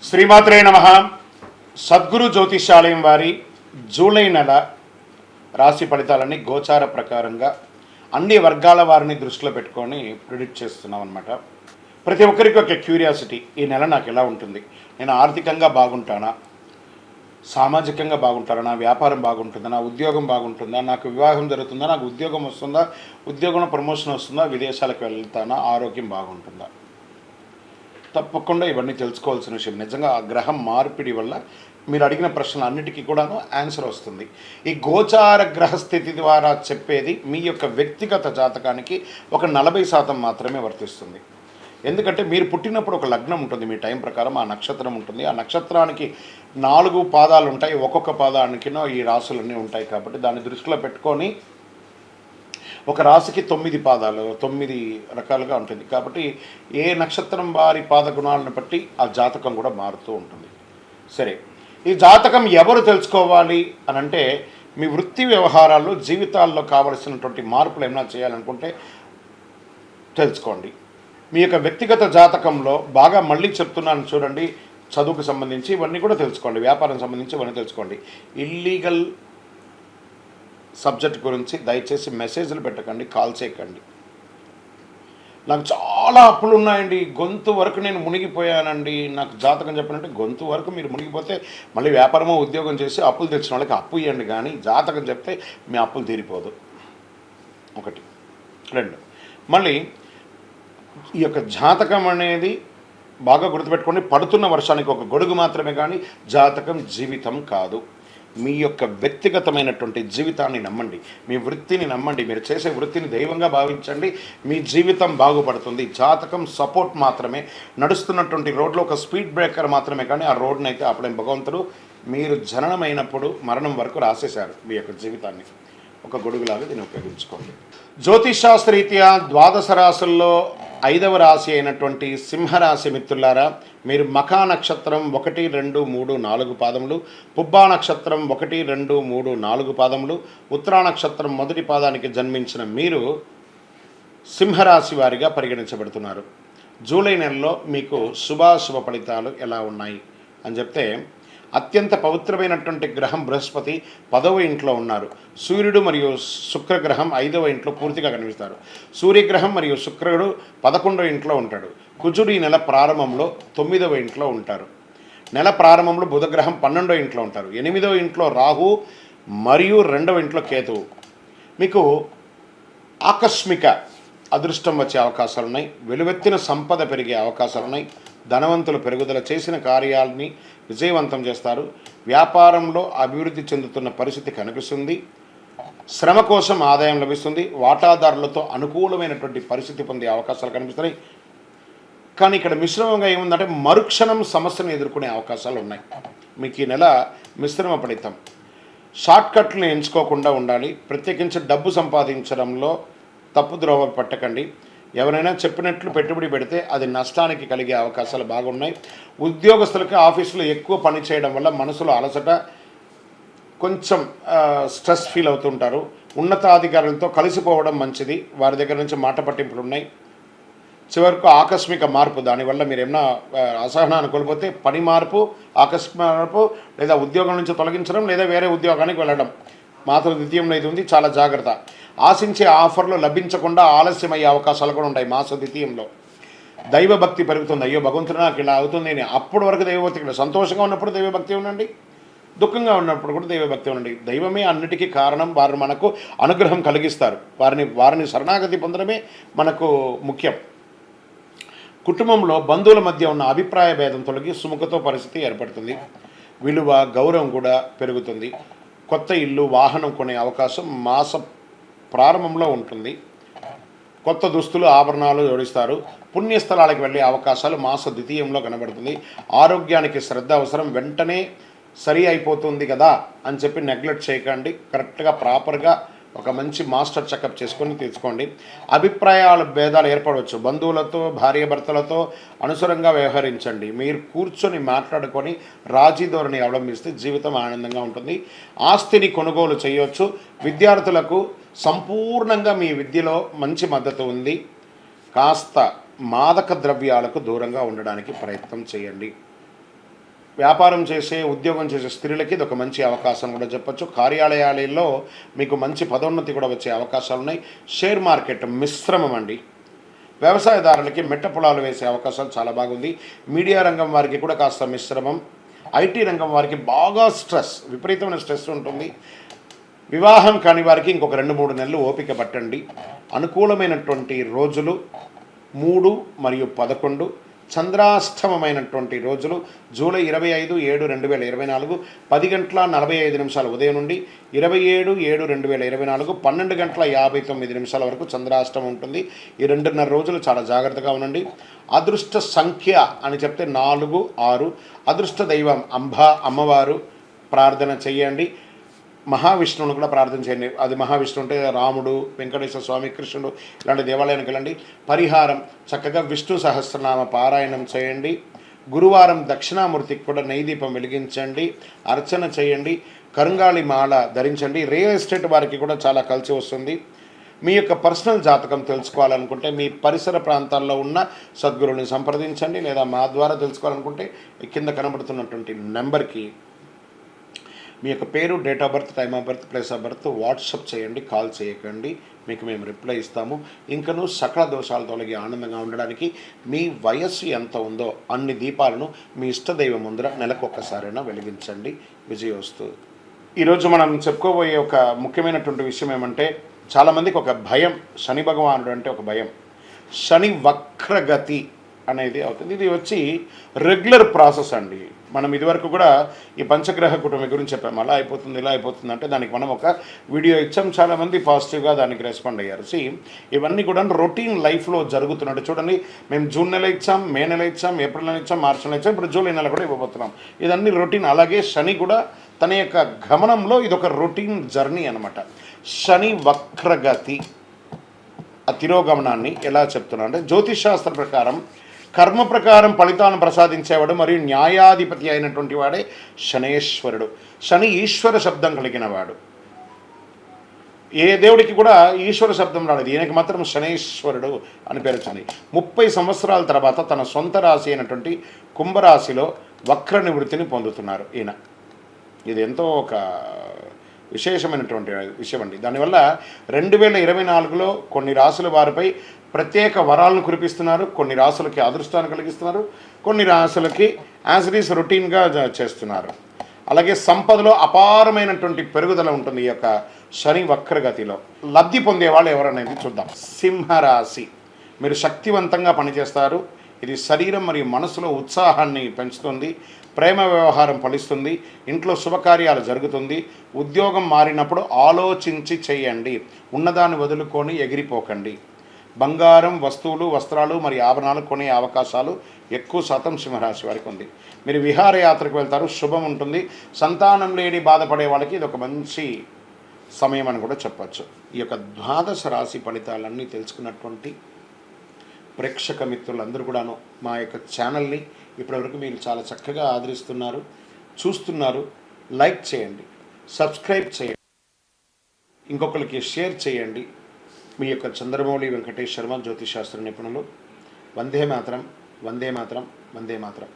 శ్రీమాత్రే నమః. సద్గురు జ్యోతిష్యాలయం వారి జూలై నెల రాశి ఫలితాలని గోచార ప్రకారంగా అన్ని వర్గాల వారిని దృష్టిలో పెట్టుకొని ప్రిడిక్ట్ చేస్తున్నాం అనమాట. ప్రతి ఒక్కరికి ఒక క్యూరియాసిటీ, ఈ నెల నాకు ఎలా ఉంటుంది, నేను ఆర్థికంగా బాగుంటానా, సామాజికంగా బాగుంటానా, నా వ్యాపారం బాగుంటుందా, నా ఉద్యోగం బాగుంటుందా, నాకు వివాహం జరుగుతుందా, నాకు ఉద్యోగం వస్తుందా, ఉద్యోగంలో ప్రమోషన్ వస్తుందా, విదేశాలకు వెళ్తానా, ఆరోగ్యం బాగుంటుందా. తప్పకుండా ఇవన్నీ తెలుసుకోవాల్సిన విషయం. నిజంగా ఆ గ్రహం మార్పిడి వల్ల మీరు అడిగిన ప్రశ్నలు అన్నిటికీ కూడాను ఆన్సర్ వస్తుంది. ఈ గోచార గ్రహస్థితి ద్వారా చెప్పేది మీ యొక్క వ్యక్తిగత జాతకానికి ఒక 40% మాత్రమే వర్తిస్తుంది. ఎందుకంటే మీరు పుట్టినప్పుడు ఒక లగ్నం ఉంటుంది, మీ టైం ప్రకారం ఆ నక్షత్రం ఉంటుంది. ఆ నక్షత్రానికి 4 పాదాలు ఉంటాయి, ఒక్కొక్క పాదానికినో ఈ రాసులన్నీ ఉంటాయి. కాబట్టి దాన్ని దృష్టిలో పెట్టుకొని ఒక రాశికి 9 పాదాలు, 9 రకాలుగా ఉంటుంది. కాబట్టి ఏ నక్షత్రం వారి పాద గుణాలను బట్టి ఆ జాతకం కూడా మారుతూ ఉంటుంది. సరే, ఈ జాతకం ఎవరు తెలుసుకోవాలి అని అంటే, మీ వృత్తి వ్యవహారాల్లో జీవితాల్లో కావలసినటువంటి మార్పులు ఏమైనా చేయాలనుకుంటే తెలుసుకోండి. మీ యొక్క వ్యక్తిగత జాతకంలో బాగా మళ్ళీ చెప్తున్నాను చూడండి, చదువుకు సంబంధించి ఇవన్నీ కూడా తెలుసుకోండి, వ్యాపారం సంబంధించి ఇవన్నీ తెలుసుకోండి. ఇల్లీగల్ సబ్జెక్ట్ గురించి దయచేసి మెసేజ్లు పెట్టకండి, కాల్ చేయకండి. నాకు చాలా అప్పులు ఉన్నాయండి, గొంతు వరకు నేను మునిగిపోయానండి, నాకు జాతకం చెప్పినట్టు గొంతు వరకు మీరు మునిగిపోతే మళ్ళీ వ్యాపారమో ఉద్యోగం చేసి అప్పులు తెచ్చిన వాళ్ళకి అప్పు ఇవ్వండి, కానీ జాతకం చెప్తే మీ అప్పులు తీరిపోదు. 1, 2 మళ్ళీ ఈ యొక్క జాతకం అనేది బాగా గుర్తుపెట్టుకోండి. పడుతున్న వర్షానికి ఒక గొడుగు మాత్రమే, కానీ జాతకం జీవితం కాదు. మీ యొక్క వ్యక్తిగతమైనటువంటి జీవితాన్ని నమ్మండి, మీ వృత్తిని నమ్మండి, మీరు చేసే వృత్తిని దైవంగా భావించండి, మీ జీవితం బాగుపడుతుంది. జాతకం సపోర్ట్ మాత్రమే, నడుస్తున్నటువంటి రోడ్లో ఒక స్పీడ్ బ్రేకర్ మాత్రమే, కానీ ఆ రోడ్ని అయితే అప్పుడే భగవంతుడు మీరు జననమైనప్పుడు మరణం వరకు రాసేశారు మీ యొక్క జీవితాన్ని. ఒక గొడుగులాగా దీన్ని ఉపయోగించుకోండి. జ్యోతిషాస్త్రరీత్యా 12 రాశుల్లో 5వ రాశి అయినటువంటి సింహరాశి మిత్రులారా, మీరు మఖా నక్షత్రం 1, 2, 3, 4 పాదములు, పుబ్బా నక్షత్రం 1, 2, 3, 4 పాదములు, ఉత్తరా నక్షత్రం మొదటి పాదానికి జన్మించిన మీరు సింహరాశి వారిగా పరిగణించబడుతున్నారు. జూలై నెలలో మీకు శుభాశుభ ఫలితాలు ఎలా ఉన్నాయి అని చెప్తే, అత్యంత పవిత్రమైనటువంటి గ్రహం బృహస్పతి 10వ ఇంట్లో ఉన్నారు. సూర్యుడు మరియు శుక్రగ్రహం 5వ ఇంట్లో పూర్తిగా కనిపిస్తారు. సూర్యగ్రహం మరియు శుక్రుడు 11వ ఇంట్లో ఉంటాడు. కుజుడు ఈ నెల ప్రారంభంలో 9వ ఇంట్లో ఉంటారు. నెల ప్రారంభంలో బుధగ్రహం 12వ ఇంట్లో ఉంటారు. 8వ ఇంట్లో రాహు మరియు 2వ ఇంట్లో కేతువు. మీకు ఆకస్మిక అదృష్టం వచ్చే అవకాశాలు ఉన్నాయి, వెలువెత్తిన సంపద పెరిగే అవకాశాలు ఉన్నాయి, ధనవంతులు పెరుగుదల, చేసిన కార్యాలని విజయవంతం చేస్తారు, వ్యాపారంలో అభివృద్ధి చెందుతున్న పరిస్థితి కనిపిస్తుంది, శ్రమ కోసం ఆదాయం లభిస్తుంది, వాటాదారులతో అనుకూలమైనటువంటి పరిస్థితి పొందే అవకాశాలు కనిపిస్తున్నాయి. కానీ ఇక్కడ మిశ్రమంగా ఏముందంటే, మరుక్షణం సమస్యను ఎదుర్కొనే అవకాశాలు ఉన్నాయి. మీకు ఈ నెల మిశ్రమ ఫలితం. షార్ట్కట్లను ఎంచుకోకుండా ఉండాలి. ప్రత్యేకించి డబ్బు సంపాదించడంలో తప్పుద్రోవ పట్టకండి. ఎవరైనా చెప్పినట్లు పెట్టుబడి పెడితే అది నష్టానికి కలిగే అవకాశాలు బాగున్నాయి. ఉద్యోగస్తులకి ఆఫీసులో ఎక్కువ పని చేయడం వల్ల మనసులో అలసట, కొంచెం స్ట్రెస్ ఫీల్ అవుతుంటారు. ఉన్నతాధికారులతో కలిసిపోవడం మంచిది, వారి దగ్గర నుంచి మాట పట్టింపులు ఉన్నాయి. చివరకు ఆకస్మిక మార్పు, దానివల్ల మీరు ఏమన్నా అసహనాన్ని కోల్పోతే పని మార్పు, ఆకస్మిక మార్పు, లేదా ఉద్యోగం నుంచి తొలగించడం, లేదా వేరే ఉద్యోగానికి వెళ్ళడం మాత్రం ద్వితీయంలో ఇది ఉంది, చాలా జాగ్రత్త. ఆశించే ఆఫర్లు లభించకుండా ఆలస్యమయ్యే అవకాశాలు కూడా ఉంటాయి మాస ద్వితీయంలో. దైవభక్తి పెరుగుతుంది. అయ్యో భగవంతుడు నాకు ఇలా అవుతుంది అని, అప్పటి వరకు దైవభక్తి. సంతోషంగా ఉన్నప్పుడు దైవభక్తి ఉండండి, దుఃఖంగా ఉన్నప్పుడు కూడా దైవభక్తి ఉండండి. దైవమే అన్నిటికీ కారణం, వారు మనకు అనుగ్రహం కలిగిస్తారు. వారిని శరణాగతి పొందడమే మనకు ముఖ్యం. కుటుంబంలో బంధువుల మధ్య ఉన్న అభిప్రాయ భేదం తొలగి సుముఖతో పరిస్థితి ఏర్పడుతుంది. విలువ, గౌరవం కూడా పెరుగుతుంది. కొత్త ఇల్లు, వాహనం కొనే అవకాశం మాస ప్రారంభంలో ఉంటుంది. కొత్త దుస్తులు, ఆభరణాలు జోడిస్తారు. పుణ్యస్థలాలకు వెళ్ళే అవకాశాలు మాస ద్వితీయంలో కనబడుతుంది. ఆరోగ్యానికి శ్రద్ధ అవసరం. వెంటనే సరి అయిపోతుంది కదా అని చెప్పి నెగ్లెక్ట్ చేయకండి. కరెక్ట్గా ప్రాపర్గా ఒక మంచి మాస్టర్ చెకప్ చేసుకొని తీసుకోండి. అభిప్రాయాల భేదాలు ఏర్పడవచ్చు. బంధువులతో, భార్యాభర్తలతో అనుసరంగా వ్యవహరించండి. మీరు కూర్చొని మాట్లాడుకొని రాజీ ధోరణి అవలంబిస్తే జీవితం ఆనందంగా ఉంటుంది. ఆస్తిని కొనుగోలు చేయవచ్చు. విద్యార్థులకు సంపూర్ణంగా మీ విద్యలో మంచి మద్దతు ఉంది. కాస్త మాదక ద్రవ్యాలకు దూరంగా ఉండడానికి ప్రయత్నం చేయండి. వ్యాపారం చేసే ఉద్యోగం చేసే స్త్రీలకి ఇది ఒక మంచి అవకాశం కూడా చెప్పొచ్చు. కార్యాలయాలలో మీకు మంచి పదోన్నతి కూడా వచ్చే అవకాశాలు ఉన్నాయి. షేర్ మార్కెట్ మిశ్రమం అండి. వ్యవసాయదారులకి మెట్ట పొలాలు వేసే అవకాశాలు చాలా బాగుంది. మీడియా రంగం వారికి కూడా కాస్త మిశ్రమం. ఐటీ రంగం వారికి బాగా విపరీతమైన స్ట్రెస్ ఉంటుంది. వివాహం కాని వారికి ఇంకొక 2-3 నెలలు ఓపిక పట్టండి. అనుకూలమైనటువంటి రోజులు 3 మరియు 11. చంద్రాష్టమమైనటువంటి రోజులు జూలై 25/7/2024 10:45 ఉదయం నుండి 27/7/2024 12:59 వరకు చంద్రాష్టమం ఉంటుంది. ఈ 2.5 రోజులు చాలా జాగ్రత్తగా ఉండండి. అదృష్ట సంఖ్య అని చెప్తే 4, 6. అదృష్ట దైవం అమ్మవారు ప్రార్థన చేయండి. మహావిష్ణువును కూడా ప్రార్థన చేయండి. అది మహావిష్ణువు అంటే రాముడు, వెంకటేశ్వర స్వామి, కృష్ణుడు ఇలాంటి దేవాలయానికి వెళ్ళండి. పరిహారం చక్కగా విష్ణు సహస్రనామ పారాయణం చేయండి. గురువారం దక్షిణామూర్తికి కూడా నెయ్యి దీపం వెలిగించండి, అర్చన చేయండి, కరుంగాళి మాల ధరించండి. రియల్ ఎస్టేట్ వారికి కూడా చాలా కలిసి వస్తుంది. మీ యొక్క పర్సనల్ జాతకం తెలుసుకోవాలనుకుంటే మీ పరిసర ప్రాంతాల్లో ఉన్న సద్గురువుని సంప్రదించండి, లేదా మా ద్వారా తెలుసుకోవాలనుకుంటే కింద కనబడుతున్నటువంటి నెంబర్కి మీ యొక్క పేరు, date of birth, time of birth, place of birth WhatsApp చేయండి. కాల్ చేయకండి, మీకు మేము రిప్లై ఇస్తాము. ఇంకనూ సకల దోషాలు తొలగి ఆనందంగా ఉండడానికి మీ వయస్సు ఎంత ఉందో అన్ని దీపాలను మీ ఇష్టదైవం ముందర నెలకొకసారైనా వెలిగించండి. విజయోస్తు. ఈరోజు మనం చెప్పుకోబోయే ఒక ముఖ్యమైనటువంటి విషయం ఏమంటే, చాలామందికి ఒక భయం, శని భగవానుడు అంటే ఒక భయం. శని వక్రగతి అనేది అవుతుంది. ఇది వచ్చి రెగ్యులర్ ప్రాసెస్ అండి. మనం ఇదివరకు కూడా ఈ పంచగ్రహ కుటుంబం గురించి చెప్పాము. అలా అయిపోతుంది, ఇలా అయిపోతుంది అంటే దానికి మనం ఒక వీడియో ఇచ్చాం. చాలామంది పాజిటివ్గా దానికి రెస్పాండ్ అయ్యారు. ఇవన్నీ కూడా రొటీన్ లైఫ్లో జరుగుతున్నట్టు చూడండి. మేము జూన్ నెల ఇచ్చాం, మే నెల ఇచ్చాం, ఏప్రిల్ నెల ఇచ్చాం, మార్చి నెల ఇచ్చాం, ఇప్పుడు జూలై నెల కూడా ఇవ్వబోతున్నాం. ఇదన్నీ రొటీన్. అలాగే శని కూడా తన యొక్క గమనంలో ఇదొక రొటీన్ జర్నీ అనమాట. శని వక్రగతి ఆ తిరోగమనాన్ని ఎలా చెప్తున్నా అంటే, జ్యోతిష్ శాస్త్ర ప్రకారం కర్మ ప్రకారం ఫలితాలను ప్రసాదించేవాడు మరియు న్యాయాధిపతి అయినటువంటి వాడే శనేశ్వరుడు. శని ఈశ్వర శబ్దం కలిగిన వాడు. ఏ దేవుడికి కూడా ఈశ్వర శబ్దం రాలేదు, ఈయనకి మాత్రం శనేశ్వరుడు అని పేరు వచ్చింది. 30 సంవత్సరాల తర్వాత తన సొంత రాశి అయినటువంటి కుంభరాశిలో వక్ర నివృత్తిని పొందుతున్నారు ఈయన. ఇది ఎంతో ఒక విశేషమైనటువంటి విషయం అండి. దానివల్ల 2024లో కొన్ని రాశుల వారిపై ప్రత్యేక వరాలను కురిపిస్తున్నారు. కొన్ని రాశులకి అదృష్టాన్ని కలిగిస్తున్నారు, కొన్ని రాశులకి యాజ్ ఇట్ ఈస్ రొటీన్గా చేస్తున్నారు. అలాగే సంపదలో అపారమైనటువంటి పెరుగుదల ఉంటుంది ఈ యొక్క శని వక్రగతిలో. లబ్ధి పొందేవాళ్ళు ఎవరనేది చూద్దాం. సింహరాశి. మీరు శక్తివంతంగా పనిచేస్తారు. ఇది శరీరం మరియు మనసులో ఉత్సాహాన్ని పెంచుతుంది. ప్రేమ వ్యవహారం ఫలిస్తుంది. ఇంట్లో శుభకార్యాలు జరుగుతుంది. ఉద్యోగం మారినప్పుడు ఆలోచించి చేయండి. ఉన్నదాన్ని వదులుకొని ఎగిరిపోకండి. బంగారం, వస్తువులు, వస్త్రాలు మరియు ఆభరణాలు కొనే అవకాశాలు ఎక్కువ శాతం సింహరాశి వారికి ఉంది. మీరు విహారయాత్రకు వెళ్తారు, శుభం ఉంటుంది. సంతానం లేని బాధపడే వాళ్ళకి ఇది ఒక మంచి సమయం అని కూడా చెప్పచ్చు. ఈ యొక్క ద్వాదశ రాశి ఫలితాలన్నీ తెలుసుకున్నటువంటి ప్రేక్షక మిత్రులందరూ కూడాను మా యొక్క ఛానల్ని ఇప్పటివరకు మీరు చాలా చక్కగా ఆదరిస్తున్నారు, చూస్తున్నారు. లైక్ చేయండి, సబ్స్క్రైబ్ చేయండి, ఇంకొకరికి షేర్ చేయండి. మీ యొక్క చంద్రమౌళి వెంకటేష్ శర్మ, జ్యోతిష్ శాస్త్ర నిపుణులు. వందే మాతరం, వందే మాతరం, వందే మాతరం.